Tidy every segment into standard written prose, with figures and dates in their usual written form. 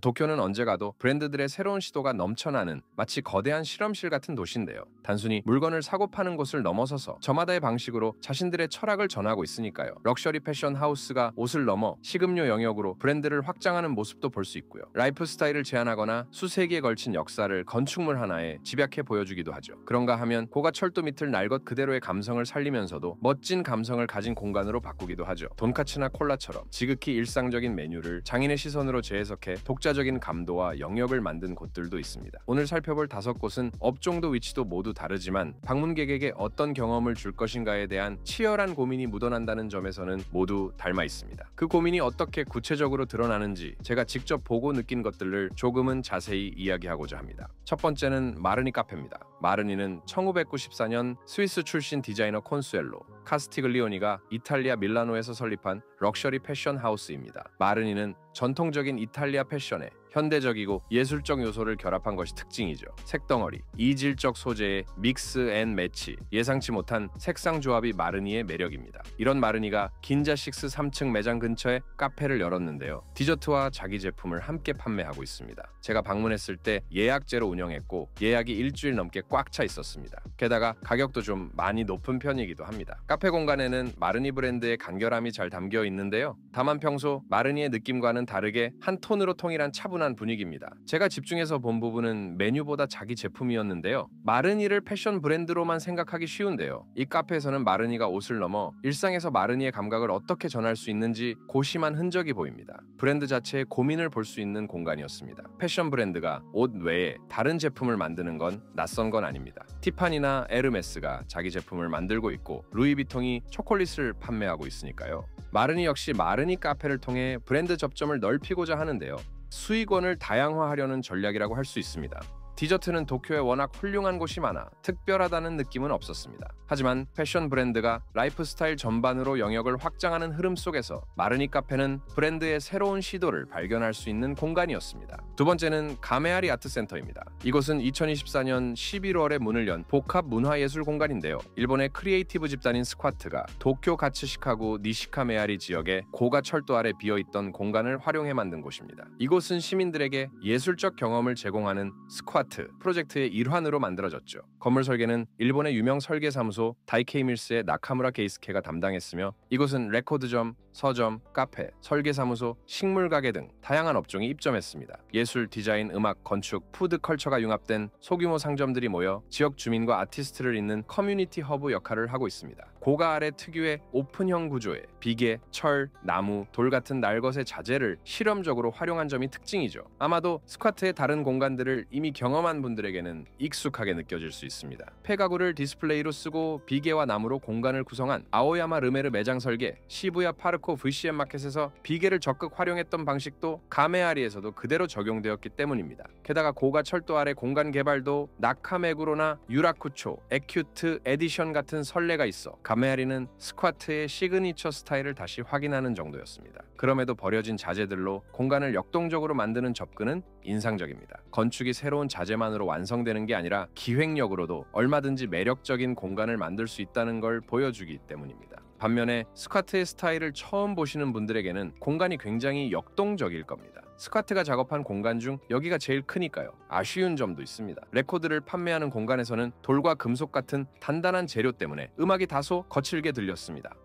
도쿄는 언제 가도 브랜드들의 새로운 시도가 넘쳐나는 마치 거대한 실험실 같은 도시인데요. 단순히 물건을 사고 파는 곳을 넘어서서 저마다의 방식으로 자신들의 철학을 전하고 있으니까요. 럭셔리 패션 하우스가 옷을 넘어 식음료 영역으로 브랜드를 확장하는 모습도 볼 수 있고요. 라이프 스타일을 제안하거나 수세기에 걸친 역사를 건축물 하나에 집약해 보여주기도 하죠. 그런가 하면 고가 철도 밑을 날 것 그대로의 감성을 살리면서도 멋진 감성을 가진 공간으로 바꾸기도 하죠. 돈카츠나 콜라처럼 지극히 일상적인 메뉴를 장인의 시선으로 재해석해 독자적인 감도와 영역을 만든 곳들도 있습니다. 오늘 살펴볼 5곳은 업종도 위치도 모두 다르지만 방문객에게 어떤 경험을 줄 것인가에 대한 치열한 고민이 묻어난다는 점에서는 모두 닮아 있습니다. 그 고민이 어떻게 구체적으로 드러나는지 제가 직접 보고 느낀 것들을 조금은 자세히 이야기하고자 합니다. 첫 번째는 마르니 카페입니다. 마르니는 1994년 스위스 출신 디자이너 콘수엘로 카스티글리오니가 이탈리아 밀라노에서 설립한 럭셔리 패션 하우스입니다. 마르니는 전통적인 이탈리아 패션에 현대적이고 예술적 요소를 결합한 것이 특징이죠. 색덩어리, 이질적 소재의 믹스 앤 매치, 예상치 못한 색상 조합이 마르니의 매력입니다. 이런 마르니가 긴자식스 3층 매장 근처에 카페를 열었는데요. 디저트와 자기 제품을 함께 판매하고 있습니다. 제가 방문했을 때 예약제로 운영했고 예약이 일주일 넘게 꽉 차 있었습니다. 게다가 가격도 좀 많이 높은 편이기도 합니다. 카페 공간에는 마르니 브랜드의 간결함이 잘 담겨 있는데요. 다만 평소 마르니의 느낌과는 다르게 한 톤으로 통일한 차분한 분위기입니다. 제가 집중해서 본 부분은 메뉴보다 자기 제품이었는데요. 마르니를 패션 브랜드로만 생각하기 쉬운데요. 이 카페에서는 마르니가 옷을 넘어 일상에서 마르니의 감각을 어떻게 전할 수 있는지 고심한 흔적이 보입니다. 브랜드 자체의 고민을 볼 수 있는 공간이었습니다. 패션 브랜드가 옷 외에 다른 제품을 만드는 건 낯선 건 아닙니다. 티파니나 에르메스가 자기 제품을 만들고 있고 루이비통이 초콜릿을 판매하고 있으니까요. 마르니 역시 마르니 카페를 통해 브랜드 접점을 넓히고자 하는데요. 수익원을 다양화하려는 전략이라고 할 수 있습니다. 디저트는 도쿄에 워낙 훌륭한 곳이 많아 특별하다는 느낌은 없었습니다. 하지만 패션 브랜드가 라이프 스타일 전반으로 영역을 확장하는 흐름 속에서 마르니 카페는 브랜드의 새로운 시도를 발견할 수 있는 공간이었습니다. 두 번째는 가메아리 아트센터입니다. 이곳은 2024년 11월에 문을 연 복합 문화예술 공간인데요. 일본의 크리에이티브 집단인 스쿼트가 도쿄 가츠시카구 니시카메아리 지역의 고가 철도 아래 비어있던 공간을 활용해 만든 곳입니다. 이곳은 시민들에게 예술적 경험을 제공하는 스쿼트 프로젝트의 일환으로 만들어졌죠. 건물 설계는 일본의 유명 설계사무소 다이케이밀스의 나카무라 게이스케가 담당했으며 이곳은 레코드점, 서점, 카페, 설계사무소, 식물가게 등 다양한 업종이 입점했습니다. 예술, 디자인, 음악, 건축, 푸드 컬처가 융합된 소규모 상점들이 모여 지역 주민과 아티스트를 잇는 커뮤니티 허브 역할을 하고 있습니다. 고가 아래 특유의 오픈형 구조에 비계, 철, 나무, 돌 같은 날것의 자재를 실험적으로 활용한 점이 특징이죠. 아마도 스쿼트의 다른 공간들을 이미 경험한 분들에게는 익숙하게 느껴질 수 있습니다. 폐가구를 디스플레이로 쓰고 비계와 나무로 공간을 구성한 아오야마 르메르 매장 설계, 시부야 파르코 VCM 마켓에서 비계를 적극 활용했던 방식도 가메아리에서도 그대로 적용되었기 때문입니다. 게다가 고가 철도 아래 공간 개발도 나카메구로나 유라쿠초, 에큐트 에디션 같은 선례가 있어 가메아리는 스쿼트의 시그니처 스타일을 다시 확인하는 정도였습니다. 그럼에도 버려진 자재들로 공간을 역동적으로 만드는 접근은 인상적입니다. 건축이 새로운 자재만으로 완성되는 게 아니라 기획력으로도 얼마든지 매력적인 공간을 만들 수 있다는 걸 보여주기 때문입니다. 반면에 스쿼트의 스타일을 처음 보시는 분들에게는 공간이 굉장히 역동적일 겁니다. 스쿼트가 작업한 공간 중 여기가 제일 크니까요. 아쉬운 점도 있습니다. 레코드를 판매하는 공간에서는 돌과 금속 같은 단단한 재료 때문에 음악이 다소 거칠게 들렸습니다.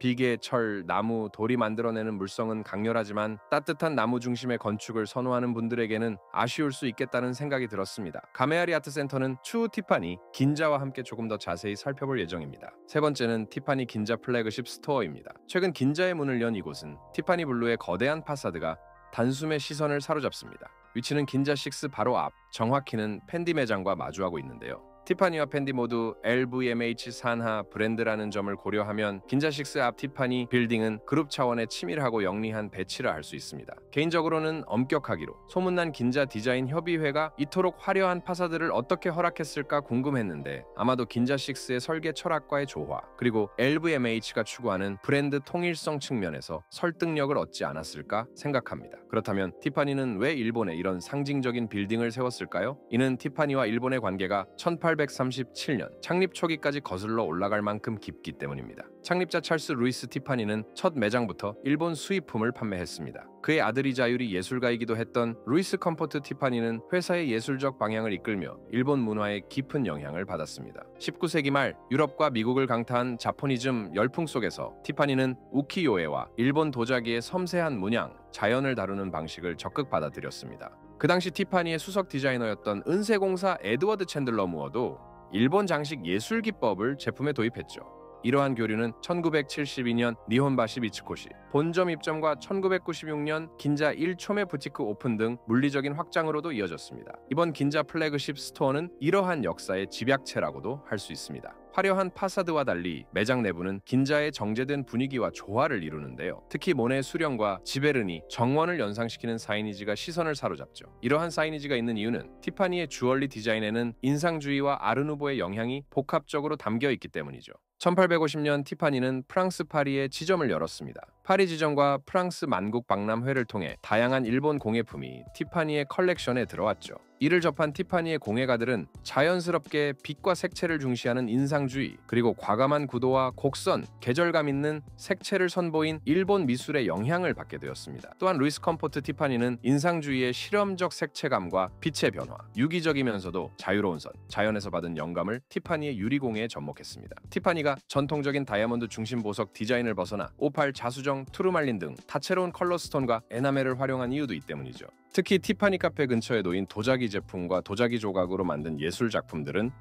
비계, 철, 나무, 돌이 만들어내는 물성은 강렬하지만 따뜻한 나무 중심의 건축을 선호하는 분들에게는 아쉬울 수 있겠다는 생각이 들었습니다. 가메아리 아트센터는 추후 티파니, 긴자와 함께 조금 더 자세히 살펴볼 예정입니다. 세 번째는 티파니 긴자 플래그십 스토어입니다. 최근 긴자의 문을 연 이곳은 티파니 블루의 거대한 파사드가 단숨에 시선을 사로잡습니다. 위치는 긴자 6 바로 앞, 정확히는 팬디 매장과 마주하고 있는데요. 티파니와 펜디 모두 LVMH 산하 브랜드라는 점을 고려하면 긴자6 앞 티파니 빌딩은 그룹 차원의 치밀하고 영리한 배치라 할 수 있습니다. 개인적으로는 엄격하기로 소문난 긴자 디자인 협의회가 이토록 화려한 파사드를 어떻게 허락했을까 궁금했는데 아마도 긴자6의 설계 철학과의 조화 그리고 LVMH가 추구하는 브랜드 통일성 측면에서 설득력을 얻지 않았을까 생각합니다. 그렇다면 티파니는 왜 일본에 이런 상징적인 빌딩을 세웠을까요? 이는 티파니와 일본의 관계가 1837년 창립 초기까지 거슬러 올라갈 만큼 깊기 때문입니다. 창립자 찰스 루이스 티파니는 첫 매장부터 일본 수입품을 판매했습니다. 그의 아들이자 자율이 예술가이기도 했던 루이스 컴포트 티파니는 회사의 예술적 방향을 이끌며 일본 문화에 깊은 영향을 받았습니다. 19세기 말 유럽과 미국을 강타한 자포니즘 열풍 속에서 티파니는 우키요에와 일본 도자기의 섬세한 문양, 자연을 다루는 방식을 적극 받아들였습니다. 그 당시 티파니의 수석 디자이너였던 은세공사 에드워드 챈들러 무어도 일본 장식 예술 기법을 제품에 도입했죠. 이러한 교류는 1972년 니혼바시 미츠코시 본점 입점과 1996년 긴자 1초메 부티크 오픈 등 물리적인 확장으로도 이어졌습니다. 이번 긴자 플래그십 스토어는 이러한 역사의 집약체라고도 할 수 있습니다. 화려한 파사드와 달리 매장 내부는 긴자의 정제된 분위기와 조화를 이루는데요. 특히 모네 수령과 지베르니, 정원을 연상시키는 사이니지가 시선을 사로잡죠. 이러한 사이니지가 있는 이유는 티파니의 주얼리 디자인에는 인상주의와 아르누보의 영향이 복합적으로 담겨 있기 때문이죠. 1850년 티파니는 프랑스 파리에 지점을 열었습니다. 파리 지점과 프랑스 만국 박람회를 통해 다양한 일본 공예품이 티파니의 컬렉션에 들어왔죠. 이를 접한 티파니의 공예가들은 자연스럽게 빛과 색채를 중시하는 인상주의, 그리고 과감한 구도와 곡선, 계절감 있는 색채를 선보인 일본 미술의 영향을 받게 되었습니다. 또한 루이스 컴포트 티파니는 인상주의의 실험적 색채감과 빛의 변화, 유기적이면서도 자유로운 선, 자연에서 받은 영감을 티파니의 유리공예에 접목했습니다. 티파니가 전통적인 다이아몬드 중심 보석 디자인을 벗어나 오팔, 자수정, 투르말린 등 다채로운 컬러 스톤과 에나멜을 활용한 이유도 이 때문이죠. 특히 티파니 카페 근처에 놓인 도자기 제품과 도자기 조각으로 만든 예술 작품들은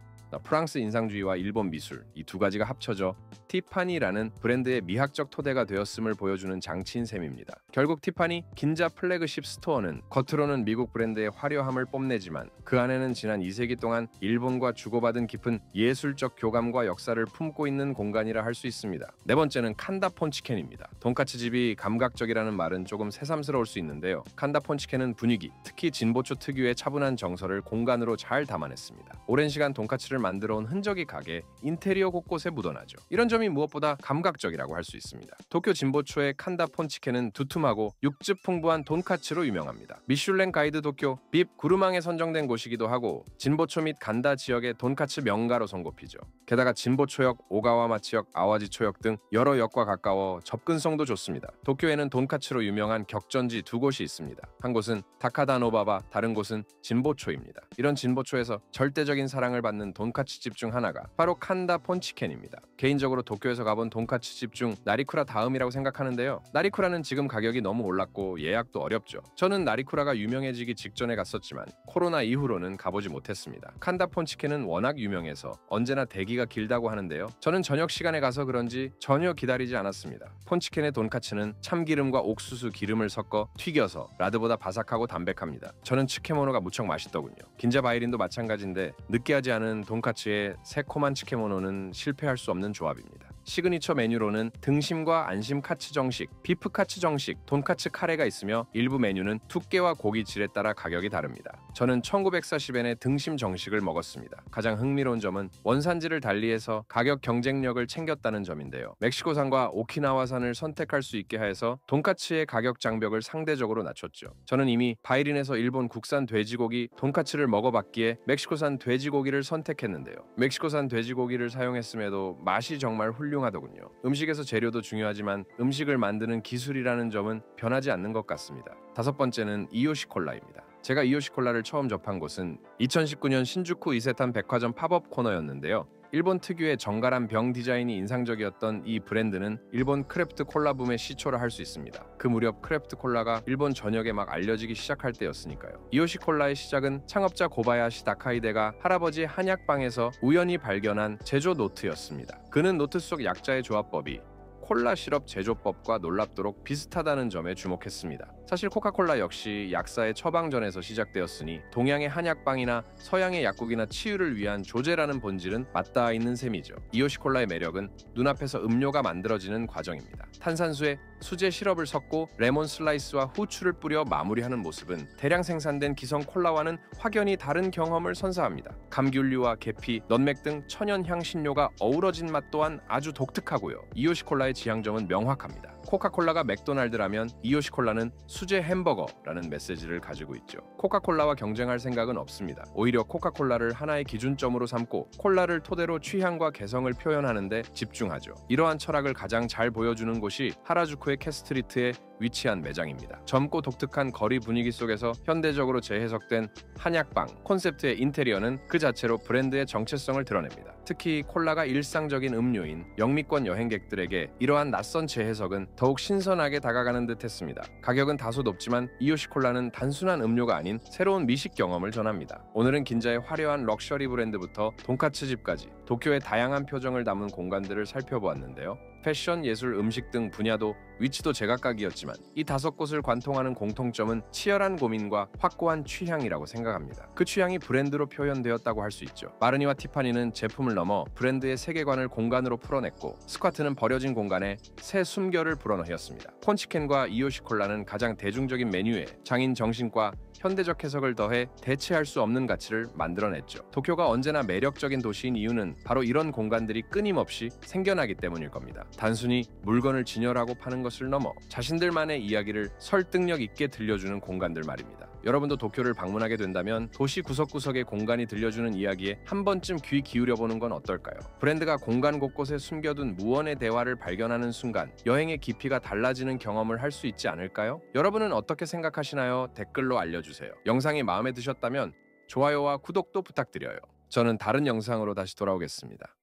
프랑스 인상주의와 일본 미술, 이 두 가지가 합쳐져 티파니라는 브랜드의 미학적 토대가 되었음을 보여주는 장치인 셈입니다. 결국 티파니 긴자 플래그십 스토어는 겉으로는 미국 브랜드의 화려함을 뽐내지만 그 안에는 지난 2세기 동안 일본과 주고받은 깊은 예술적 교감과 역사를 품고 있는 공간이라 할 수 있습니다. 네 번째는 칸다폰치켄입니다. 돈까츠집이 감각적이라는 말은 조금 새삼스러울 수 있는데요. 칸다폰치켄은 분위기, 특히 진보초 특유의 차분한 정서를 공간으로 잘 담아냈습니다. 오랜 시간 돈까츠를 만들어 온 흔적이 가게 인테리어 곳곳에 묻어나죠. 이런 점이 무엇보다 감각적이라고 할 수 있습니다. 도쿄 진보초의 칸다폰치켄은 두툼하고 육즙 풍부한 돈카츠로 유명합니다. 미슐랭 가이드 도쿄 빕 구르망에 선정된 곳이기도 하고 진보초 및 간다 지역의 돈카츠 명가로 손꼽히죠. 게다가 진보초역, 오가와마치역, 아와지초역 등 여러 역과 가까워 접근성도 좋습니다. 도쿄에는 돈카츠로 유명한 격전지 두 곳이 있습니다. 한 곳은 타카다노바바, 다른 곳은 진보초입니다. 이런 진보초에서 절대적인 사랑을 받는 돈카츠 집 중 하나가 바로 칸다폰치켄입니다. 개인적으로 도쿄에서 가본 돈카츠 집 중 나리쿠라 다음이라고 생각하는데요. 나리쿠라는 지금 가격이 너무 올랐고 예약도 어렵죠. 저는 나리쿠라가 유명해지기 직전에 갔었지만 코로나 이후로는 가보지 못했습니다. 칸다폰치켄은 워낙 유명해서 언제나 대기가 길다고 하는데요. 저는 저녁 시간에 가서 그런지 전혀 기다리지 않았습니다. 폰치켄의 돈카츠는 참기름과 옥수수 기름을 섞어 튀겨서 라드보다 바삭하고 담백합니다. 저는 츠케모노가 무척 맛있더군요. 긴자 바이린도 마찬가지인데 느끼하지 않은 돈카츠에 새콤한 츠케모노는 실패할 수 없는 조합입니다. 시그니처 메뉴로는 등심과 안심 카츠 정식, 비프 카츠 정식, 돈카츠 카레가 있으며 일부 메뉴는 두께와 고기 질에 따라 가격이 다릅니다. 저는 1940엔의 등심 정식을 먹었습니다. 가장 흥미로운 점은 원산지를 달리해서 가격 경쟁력을 챙겼다는 점인데요. 멕시코산과 오키나와산을 선택할 수 있게 해서 돈카츠의 가격 장벽을 상대적으로 낮췄죠. 저는 이미 바이린에서 일본 국산 돼지고기 돈카츠를 먹어봤기에 멕시코산 돼지고기를 선택했는데요. 멕시코산 돼지고기를 사용했음에도 맛이 정말 훌륭하더군요. 음식에서 재료도 중요하지만 음식을 만드는 기술이라는 점은 변하지 않는 것 같습니다. 다섯 번째는 이요시콜라입니다. 제가 이요시콜라를 처음 접한 곳은 2019년 신주쿠 이세탄 백화점 팝업 코너였는데요. 일본 특유의 정갈한 병 디자인이 인상적이었던 이 브랜드는 일본 크래프트 콜라 붐의 시초라 할 수 있습니다. 그 무렵 크래프트 콜라가 일본 전역에 막 알려지기 시작할 때였으니까요. 이요시 콜라의 시작은 창업자 고바야시 다카이데가 할아버지 한약방에서 우연히 발견한 제조 노트였습니다. 그는 노트 속 약자의 조합법이 콜라 시럽 제조법과 놀랍도록 비슷하다는 점에 주목했습니다. 사실 코카콜라 역시 약사의 처방전에서 시작되었으니 동양의 한약방이나 서양의 약국이나 치유를 위한 조제라는 본질은 맞닿아 있는 셈이죠. 이오시콜라의 매력은 눈앞에서 음료가 만들어지는 과정입니다. 탄산수에 수제 시럽을 섞고 레몬 슬라이스와 후추를 뿌려 마무리하는 모습은 대량 생산된 기성 콜라와는 확연히 다른 경험을 선사합니다. 감귤류와 계피, 넛맥 등 천연 향신료가 어우러진 맛 또한 아주 독특하고요. 이오시콜라의 지향점은 명확합니다. 코카콜라가 맥도날드라면 이오시콜라는 수제 햄버거라는 메시지를 가지고 있죠. 코카콜라와 경쟁할 생각은 없습니다. 오히려 코카콜라를 하나의 기준점으로 삼고 콜라를 토대로 취향과 개성을 표현하는 데 집중하죠. 이러한 철학을 가장 잘 보여주는 곳이 하라주쿠의 캐스트리트에 위치한 매장입니다. 젊고 독특한 거리 분위기 속에서 현대적으로 재해석된 한약방 콘셉트의 인테리어는 그 자체로 브랜드의 정체성을 드러냅니다. 특히 콜라가 일상적인 음료인 영미권 여행객들에게 이러한 낯선 재해석은 더욱 신선하게 다가가는 듯 했습니다. 가격은 다소 높지만 이오시콜라는 단순한 음료가 아닌 새로운 미식 경험을 전합니다. 오늘은 긴자의 화려한 럭셔리 브랜드부터 돈까츠집까지 도쿄의 다양한 표정을 담은 공간들을 살펴보았는데요. 패션, 예술, 음식 등 분야도 위치도 제각각이었지만 이 5곳을 관통하는 공통점은 치열한 고민과 확고한 취향이라고 생각합니다. 그 취향이 브랜드로 표현되었다고 할 수 있죠. 마르니와 티파니는 제품을 넘어 브랜드의 세계관을 공간으로 풀어냈고 스쿼트는 버려진 공간에 새 숨결을 불어넣었습니다. 폰치켄과 이오시콜라는 가장 대중적인 메뉴에 장인 정신과 현대적 해석을 더해 대체할 수 없는 가치를 만들어냈죠. 도쿄가 언제나 매력적인 도시인 이유는 바로 이런 공간들이 끊임없이 생겨나기 때문일 겁니다. 단순히 물건을 진열하고 파는 것을 넘어 자신들만의 이야기를 설득력 있게 들려주는 공간들 말입니다. 여러분도 도쿄를 방문하게 된다면 도시 구석구석의 공간이 들려주는 이야기에 한 번쯤 귀 기울여보는 건 어떨까요? 브랜드가 공간 곳곳에 숨겨둔 무언의 대화를 발견하는 순간 여행의 깊이가 달라지는 경험을 할 수 있지 않을까요? 여러분은 어떻게 생각하시나요? 댓글로 알려주세요. 영상이 마음에 드셨다면 좋아요와 구독도 부탁드려요. 저는 다른 영상으로 다시 돌아오겠습니다.